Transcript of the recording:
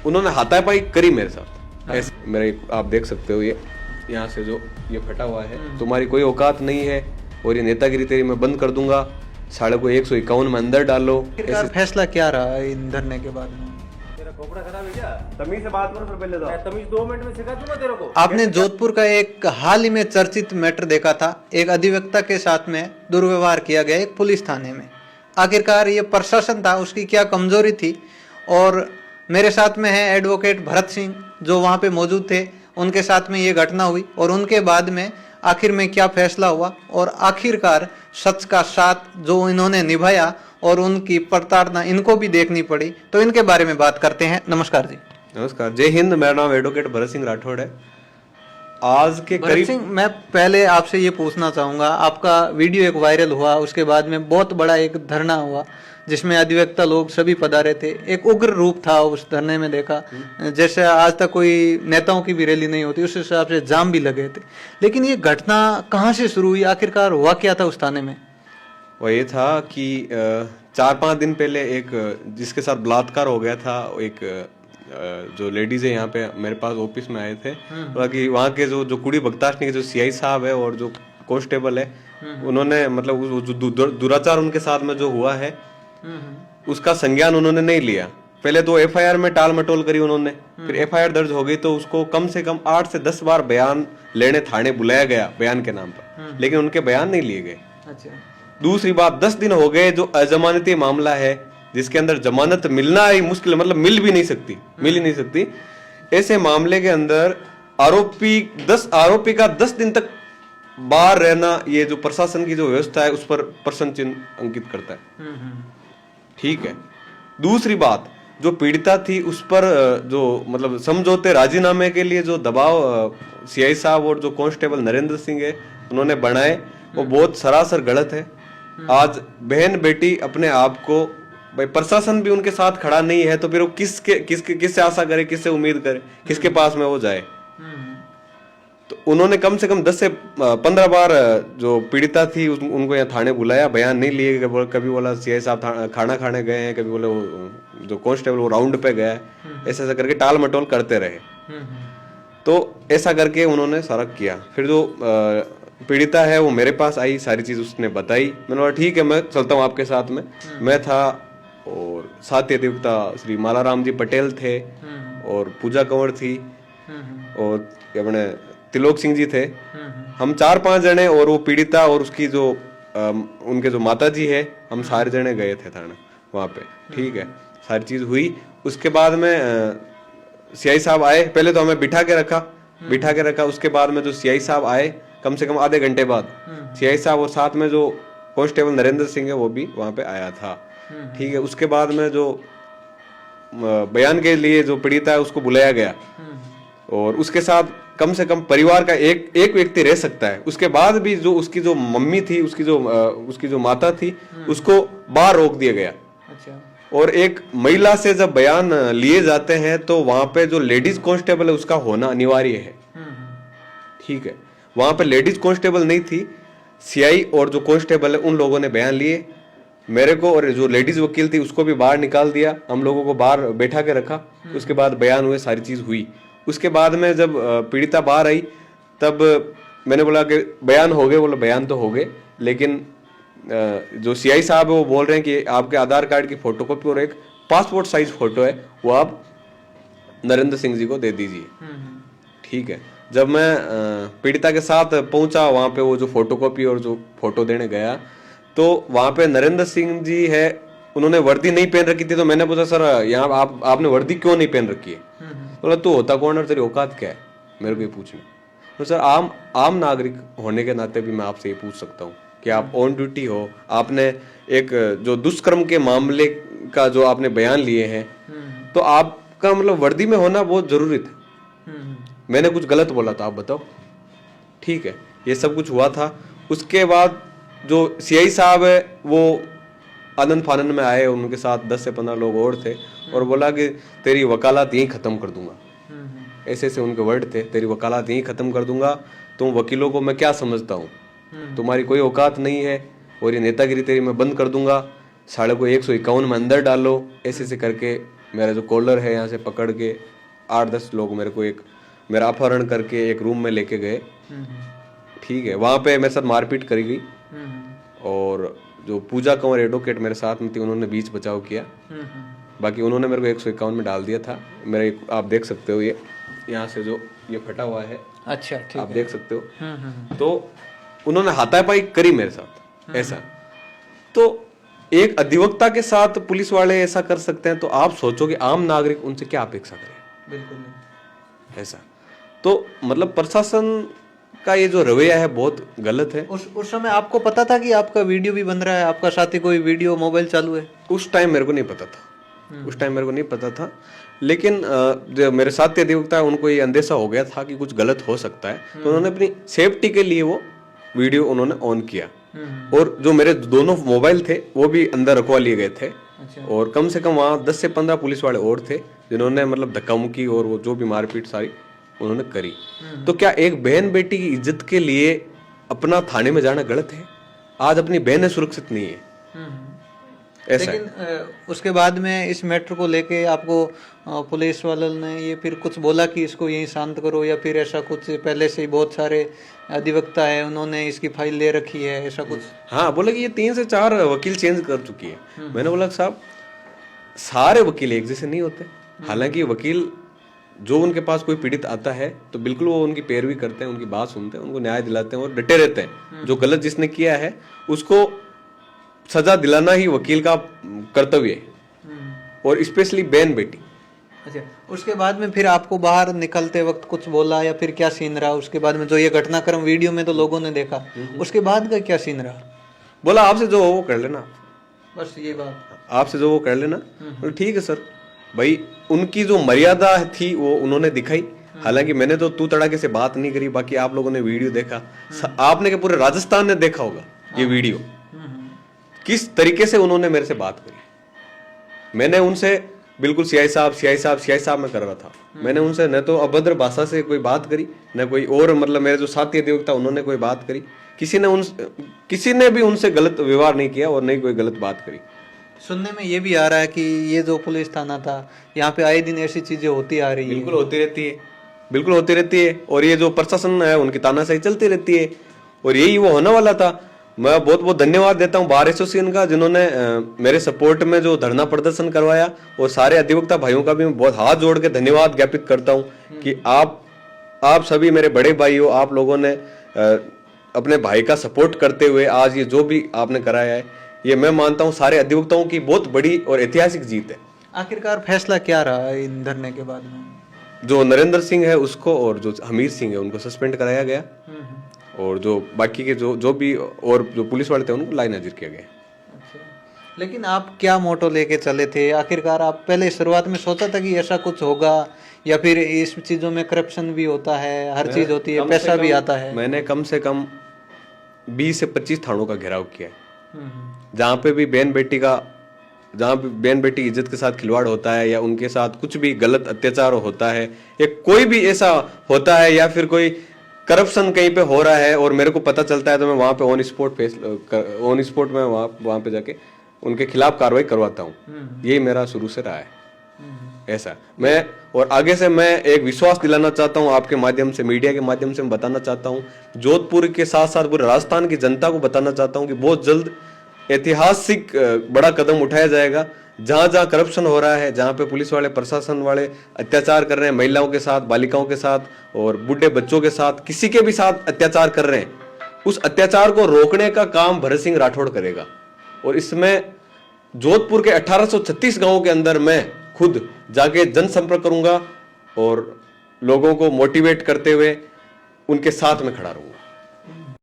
उन्होंने हाथापाई करी मेरे साथ। ऐसे मेरे आप देख सकते हो, ये यहाँ से जो ये फटा हुआ है, तुम्हारी कोई औकात नहीं है और ये नेतागिरी तेरी मैं बंद कर दूंगा, साढ़े को 151 में अंदर डालो। फैसला क्या रहा इन धरने के बाद में? तेरा कपड़ा खराब है क्या? तमीज से बात करो, पहले तो मैं तमीज 2 मिनट में सिखा दूंगा तेरे को। आपने जोधपुर का एक हाल ही में चर्चित मैटर देखा था, एक अधिवक्ता के साथ में दुर्व्यवहार किया गया एक पुलिस थाने में। आखिरकार ये प्रशासन था, उसकी क्या कमजोरी थी? और मेरे साथ में है एडवोकेट भरत सिंह, जो वहाँ पे मौजूद थे, उनके साथ में ये घटना हुई और उनके बाद में आखिर में क्या फैसला हुआ और आखिरकार सच का साथ जो इन्होंने निभाया और उनकी प्रताड़ना इनको भी देखनी पड़ी, तो इनके बारे में बात करते हैं। नमस्कार जी। नमस्कार, जय हिंद। मेरा नाम एडवोकेट भरत सिंह राठौड़ है। आज के भरत सिंह, मैं पहले आपसे ये पूछना चाहूंगा, आपका वीडियो एक वायरल हुआ, उसके बाद में बहुत बड़ा एक धरना हुआ जिसमें अधिवक्ता लोग सभी पधारे थे। एक उग्र रूप था उस धरने में, देखा जैसे आज तक कोई नेताओं की भी रैली नहीं होती, उस हिसाब से जाम भी लगे थे। लेकिन ये घटना कहाँ से शुरू हुई, आखिरकार हुआ क्या था उस थाने में? वो ये था कि 4-5 दिन पहले एक जिसके साथ बलात्कार हो गया था, एक जो लेडीज है यहाँ पे मेरे पास ऑफिस में आए थे, बाकी वहाँ के जो कुड़ी बख्ताशनी के जो सीआई साहब है और जो कांस्टेबल है, उन्होंने मतलब जो दुराचार उनके साथ में जो हुआ है उसका संज्ञान उन्होंने नहीं लिया। पहले तो एफआईआर में टाल मटोल करी उन्होंने, फिर एफआईआर दर्ज हो गई तो उसको कम से कम 8 से 10 बार बयान लेने थाने बुलाया गया बयान के नाम पर, लेकिन उनके बयान नहीं लिए गए। अच्छा। दूसरी बात, 10 दिन हो गए जो अजमानती मामला है जिसके अंदर जमानत मिलना ही मुश्किल, मतलब मिल ही नहीं सकती। ऐसे मामले के अंदर आरोपी का 10 दिन तक बाहर रहना, ये जो प्रशासन की जो व्यवस्था है उस पर प्रश्न चिन्ह अंकित करता है। ठीक है। दूसरी बात, जो पीड़िता थी उस पर जो मतलब समझौते राजीनामे के लिए जो दबाव सीआई साहब और जो कांस्टेबल नरेंद्र सिंह है उन्होंने बनाए, वो बहुत सरासर गलत है। आज बहन बेटी अपने आप को, भाई प्रशासन भी उनके साथ खड़ा नहीं है तो फिर वो किससे आशा करे, किससे उम्मीद करे, किसके पास में वो जाए? तो उन्होंने कम से कम 10 से 15 बार जो पीड़िता थी उनको यहाँ थाने बुलाया, बयान नहीं लिए। कभी बोला सीआई साहब खाना खाने गए हैं, कभी बोले वो जो कांस्टेबल वो राउंड पे गया है, ऐसा करके टाल मटोल करते रहे। तो ऐसा करके उन्होंने सारा किया। फिर जो पीड़िता है वो मेरे पास आई, सारी चीज उसने बताई। मैंने बोला ठीक है, मैं चलता हूँ आपके साथ में। मैं था और साथ ही अधिवक्ता श्री मालाराम जी पटेल थे और पूजा कंवर थी और अपने तिलोक सिंह जी थे। हम 4-5 जने और वो पीड़िता और उसकी जो उनके जो माता जी है, हम सारे जने गए थे थाना वहाँ पे। ठीक है, सारी चीज हुई। उसके बाद में सीआई साहब आए, पहले तो हमें बिठा के रखा। उसके बाद में जो सीआई साहब आए कम से कम आधे घंटे बाद, सीआई साहब और साथ में जो कांस्टेबल नरेंद्र सिंह है वो भी वहाँ पे आया था। ठीक है। उसके बाद में जो बयान के लिए जो पीड़िता है उसको बुलाया गया और उसके साथ कम से कम परिवार का एक व्यक्ति रह सकता है। उसके बाद भी जो उसकी जो मम्मी थी, उसकी जो माता थी, उसको बाहर रोक दिया गया। अच्छा। और एक महिला से जब बयान लिए जाते हैं तो वहां पे जो लेडीज कांस्टेबल है उसका होना अनिवार्य है। ठीक है। वहां पे लेडीज कांस्टेबल नहीं थी, सीआई और जो कांस्टेबल है उन लोगों ने बयान लिए। मेरे को और जो लेडीज वकील थी उसको भी बाहर निकाल दिया, हम लोगों को बाहर बैठा के रखा। उसके बाद बयान हुए, सारी चीज हुई। उसके बाद में जब पीड़िता बाहर आई तब मैंने बोला कि बयान हो गए। बोला बयान तो हो गए, लेकिन जो सीआई साहब है वो बोल रहे हैं कि आपके आधार कार्ड की फोटोकॉपी और एक पासपोर्ट साइज फोटो है वो आप नरेंद्र सिंह जी को दे दीजिए। ठीक है। जब मैं पीड़िता के साथ पहुंचा वहां पे, वो जो फोटोकॉपी और जो फोटो देने गया, तो वहां पे नरेंद्र सिंह जी है, उन्होंने वर्दी नहीं पहन रखी थी। तो मैंने पूछा सर यहाँ आपने वर्दी क्यों नहीं पहन रखी है? बोला तू होता कौन और तेरी औकात क्या है मेरे को ये पूछना? तो सर आम नागरिक होने के नाते भी मैं आपसे ये पूछ सकता हूँ कि आप ऑन ड्यूटी हो, आपने एक जो दुष्कर्म के मामले का जो आपने बयान लिए हैं, तो आपका मतलब वर्दी में होना बहुत जरूरी था। मैंने कुछ गलत बोला था, आप बताओ? ठीक है, ये सब कुछ हुआ था। उसके बाद जो सीआई साहब है वो आनंद फानंद में आए, उनके साथ 10 से 15 लोग और थे और बोला कि तेरी वकालत यहीं खत्म कर दूंगा। ऐसे ऐसे उनके वर्ड थे, तेरी वकालत यहीं खत्म कर दूंगा, तुम वकीलों को मैं क्या समझता हूँ, तुम्हारी कोई औकात नहीं है और ये नेतागिरी तेरी मैं बंद कर दूंगा, साढ़े को 151 में अंदर डालो, ऐसे ऐसे करके मेरा जो कॉलर है यहाँ से पकड़ के 8-10 लोग मेरे को मेरा अपहरण करके एक रूम में लेके गए। ठीक है, वहाँ पे मेरे साथ मारपीट करी गई और जो पूजा कंवर एडवोकेट मेरे साथ में थी उन्होंने बीच बचाव किया। बाकी उन्होंने मेरे को 151 में डाल दिया था। मेरा आप देख सकते हो ये यहाँ से जो ये फटा हुआ है, अच्छा ठीक आप देख सकते हो। तो उन्होंने हाथापाई करी मेरे साथ ऐसा। तो एक अधिवक्ता के साथ पुलिस वाले ऐसा कर सकते हैं, तो आप सोचो कि आम नागरिक उनसे क्या अपेक्षा करे। बिल्कुल नहीं। ऐसा तो मतलब प्रशासन का ये जो रवैया है बहुत गलत है। उस समय आपको पता था कि आपका वीडियो भी बन रहा है, आपका साथ ही कोई वीडियो मोबाइल चालू है? उस टाइम मेरे को नहीं पता था, उस टाइम मेरे को नहीं पता था। लेकिन जो मेरे साथी अधिवक्ता है उनको ये अंदेशा हो गया था कि कुछ गलत हो सकता है, तो उन्होंने अपनी सेफ्टी के लिए वो वीडियो उन्होंने ऑन किया। और जो मेरे दोनों मोबाइल थे वो भी अंदर रखवा लिए गए थे। और कम से कम वहाँ 10 से 15 पुलिस वाले और थे जिन्होंने मतलब धक्का मुक्की और वो जो भी मारपीट सारी उन्होंने करी। तो क्या एक बहन बेटी की इज्जत के लिए अपना थाने में जाना गलत है? आज अपनी बहनें सुरक्षित नहीं है ऐसा। लेकिन उसके बाद में इस मैटर को लेके आपको पुलिस वालों ने ये फिर कुछ बोला कि इसको यहीं शांत करो, या फिर ऐसा कुछ पहले से ही बहुत सारे अधिवक्ता है उन्होंने इसकी फाइल ले रखी है, ऐसा कुछ? हाँ, बोले कि ये 3 से 4 वकील चेंज कर चुकी है। मैंने बोला साहब सारे वकील एक जैसे नहीं होते। हालांकि वकील जो उनके पास कोई पीड़ित आता है तो बिल्कुल वो उनकी पैरवी करते हैं, उनकी बात सुनते हैं, उनको न्याय दिलाते हैं और डटे रहते हैं। जो गलत जिसने किया है उसको सजा दिलाना ही वकील का कर्तव्य है, और स्पेशली बहन बेटी। अच्छा, उसके बाद में फिर आपको बाहर निकलते वक्त कुछ बोला या फिर क्या सीन रहा उसके बाद में? जो ये घटनाक्रम वीडियो में तो लोगों ने देखा, उसके बाद का क्या सीन रहा? बोला आपसे जो हो वो कर लेना, बस ये बात, आपसे जो वो कर लेना। बोले ठीक है सर। भाई उनकी जो मर्यादा थी वो उन्होंने दिखाई। हालांकि मैंने तो तू तड़ाके से बात नहीं करी, बाकी आप लोगों ने वीडियो देखा, आपने के पूरे राजस्थान ने देखा होगा ये वीडियो किस तरीके से उन्होंने मेरे से बात करी। मैंने उनसे बिल्कुल सीआई साहब मैं कर रहा था। मैंने उनसे न तो अभद्र भाषा से कोई बात करी, न कोई और मतलब मेरे जो साथी अधिवक्ता उन्होंने कोई बात करी। किसी ने भी उनसे गलत व्यवहार नहीं किया और नहीं कोई गलत बात करी। सुनने में ये भी आ रहा है कि ये जो पुलिस थाना था यहाँ पे आए दिन ऐसी चीजें होती आ रही है। बिल्कुल होती रहती है, बिल्कुल होती रहती है। और ये जो प्रशासन है उनकी तानाशाही चलती रहती है, और यही वो होने वाला था। मैं बहुत बहुत धन्यवाद देता हूँ बार एसोसिएशन का, जिन्होंने मेरे सपोर्ट में जो धरना प्रदर्शन करवाया, और सारे अधिवक्ता भाइयों का भी मैं बहुत हाथ जोड़ के धन्यवाद ज्ञापित करता हूँ कि आप सभी मेरे बड़े भाई हो। आप लोगों ने अपने भाई का सपोर्ट करते हुए आज ये जो भी आपने कराया है, ये मैं मानता हूँ सारे अधिवक्ताओं की बहुत बड़ी और ऐतिहासिक जीत है। आखिरकार फैसला क्या रहा इन धरने के बाद में? जो नरेंद्र सिंह है उसको और जो हमीर सिंह है उनको सस्पेंड कराया गया, और जो बाकी के जो भी और जो पुलिस वाले थे उनको लाइन हाजिर किया गया। अच्छा, लेकिन आप क्या मोटो लेके चले थे आखिरकार? आप पहले शुरुआत में सोचा था कि ऐसा कुछ होगा, या फिर इस चीजों में करप्शन भी होता है, हर चीज होती है, पैसा भी आता है? मैंने कम से कम 20 से 25 थानों का घेराव किया है, जहाँ पे भी बहन बेटी इज्जत के साथ खिलवाड़ होता है, या उनके साथ कुछ भी गलत अत्याचार होता है, या कोई भी ऐसा होता है, या फिर कोई करप्शन कहीं पे हो रहा है और मेरे को पता चलता है, तो मैं वहाँ पे ऑन स्पॉट में वहाँ पे जाके उनके खिलाफ कार्रवाई करवाता हूँ। यही मेरा शुरू से रहा है ऐसा। मैं और आगे से मैं एक विश्वास दिलाना चाहता हूँ आपके माध्यम से, मीडिया के माध्यम से मैं बताना चाहता हूँ, जोधपुर के साथ साथ पूरे राजस्थान की जनता को बताना चाहता हूँ कि बहुत जल्द ऐतिहासिक बड़ा कदम उठाया जाएगा। जहाँ जहाँ करप्शन हो रहा है, जहाँ पे पुलिस वाले प्रशासन वाले अत्याचार कर रहे हैं महिलाओं के साथ, बालिकाओं के साथ और बूढ़े बच्चों के साथ, किसी के भी साथ अत्याचार कर रहे हैं, उस अत्याचार को रोकने का काम भरत सिंह राठौड़ करेगा। और इसमें जोधपुर के 1836 गांवों के अंदर मैं खुद जाके जनसंपर्क करूंगा और लोगों को मोटिवेट करते हुए उनके साथ में खड़ा रहूंगा।